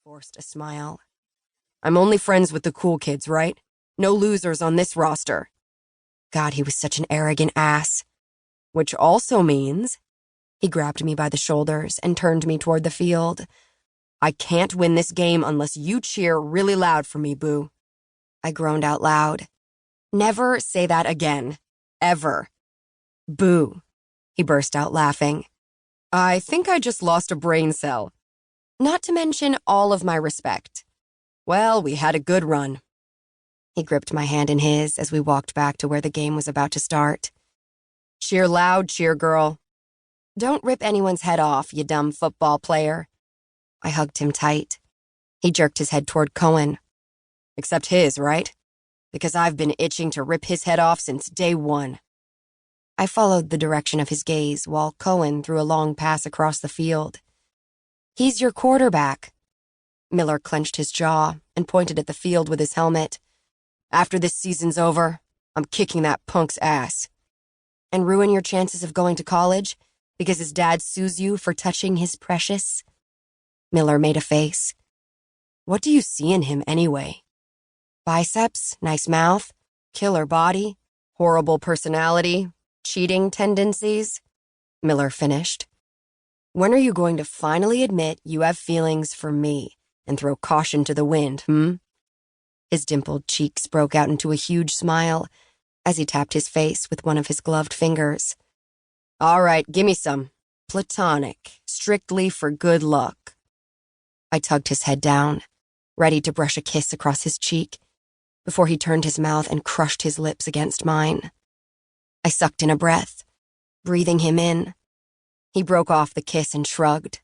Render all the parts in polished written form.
forced a smile. I'm only friends with the cool kids, right? No losers on this roster. God, he was such an arrogant ass. Which also means... He grabbed me by the shoulders and turned me toward the field. I can't win this game unless you cheer really loud for me, boo. I groaned out loud. Never say that again. Ever. Boo. He burst out laughing. I think I just lost a brain cell. Not to mention all of my respect. Well, we had a good run. He gripped my hand in his as we walked back to where the game was about to start. Cheer loud, cheer girl. Don't rip anyone's head off, you dumb football player. I hugged him tight. He jerked his head toward Cohen. Except his, right? Because I've been itching to rip his head off since day one. I followed the direction of his gaze while Cohen threw a long pass across the field. He's your quarterback. Miller clenched his jaw and pointed at the field with his helmet. After this season's over, I'm kicking that punk's ass. And ruin your chances of going to college because his dad sues you for touching his precious? Miller made a face. What do you see in him anyway? Biceps, nice mouth, killer body, horrible personality, cheating tendencies? Miller finished. When are you going to finally admit you have feelings for me and throw caution to the wind, His dimpled cheeks broke out into a huge smile as he tapped his face with one of his gloved fingers. All right, gimme some. Platonic, strictly for good luck. I tugged his head down, ready to brush a kiss across his cheek, before he turned his mouth and crushed his lips against mine. I sucked in a breath, breathing him in. He broke off the kiss and shrugged.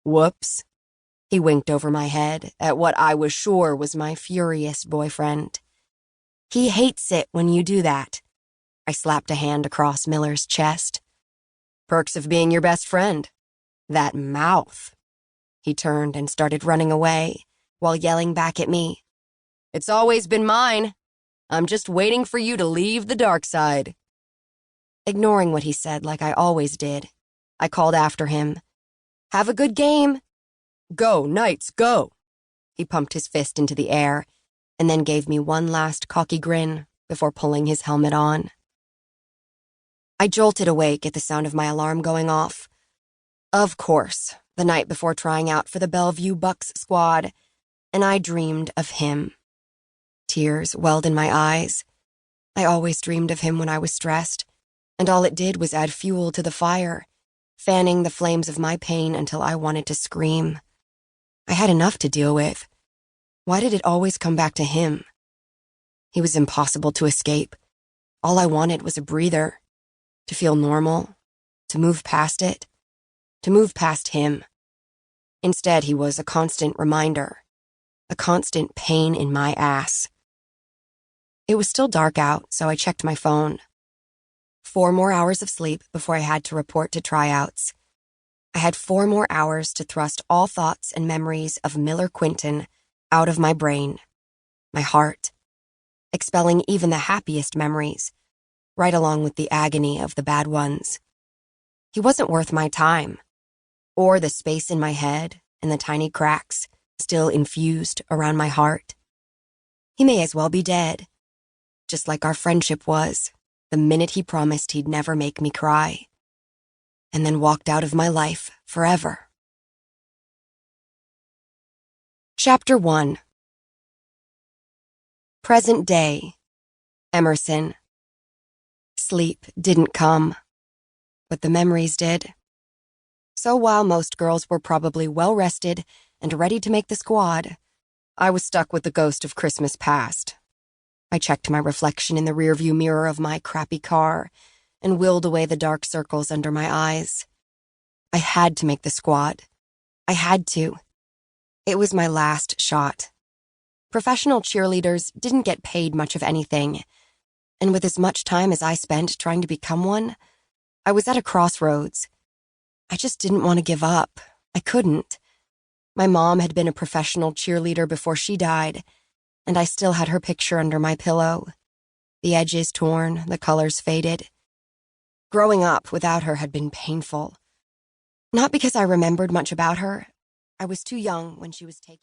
Whoops. He winked over my head at what I was sure was my furious boyfriend. He hates it when you do that. I slapped a hand across Miller's chest. Perks of being your best friend. That mouth. He turned and started running away while yelling back at me. It's always been mine. I'm just waiting for you to leave the dark side. Ignoring what he said like I always did, I called after him. Have a good game. Go, Knights, go. He pumped his fist into the air and then gave me one last cocky grin before pulling his helmet on. I jolted awake at the sound of my alarm going off. Of course, the night before trying out for the Bellevue Bucks squad, and I dreamed of him. Tears welled in my eyes. I always dreamed of him when I was stressed, and all it did was add fuel to the fire, fanning the flames of my pain until I wanted to scream. I had enough to deal with. Why did it always come back to him? He was impossible to escape. All I wanted was a breather, to feel normal, to move past it, to move past him. Instead, he was a constant reminder, a constant pain in my ass. It was still dark out, so I checked my phone. 4 more hours of sleep before I had to report to tryouts. I had 4 more hours to thrust all thoughts and memories of Miller Quinton out of my brain, my heart, expelling even the happiest memories, right along with the agony of the bad ones. He wasn't worth my time, or the space in my head and the tiny cracks still infused around my heart. He may as well be dead, just like our friendship was, the minute he promised he'd never make me cry, and then walked out of my life forever. Chapter 1. Present day. Emerson. Sleep didn't come, but the memories did. So while most girls were probably well-rested and ready to make the squad, I was stuck with the ghost of Christmas past. I checked my reflection in the rearview mirror of my crappy car and willed away the dark circles under my eyes. I had to make the squad. I had to. It was my last shot. Professional cheerleaders didn't get paid much of anything, and with as much time as I spent trying to become one, I was at a crossroads. I just didn't want to give up. I couldn't. My mom had been a professional cheerleader before she died, and I still had her picture under my pillow. The edges torn, the colors faded. Growing up without her had been painful. Not because I remembered much about her. I was too young when she was taken.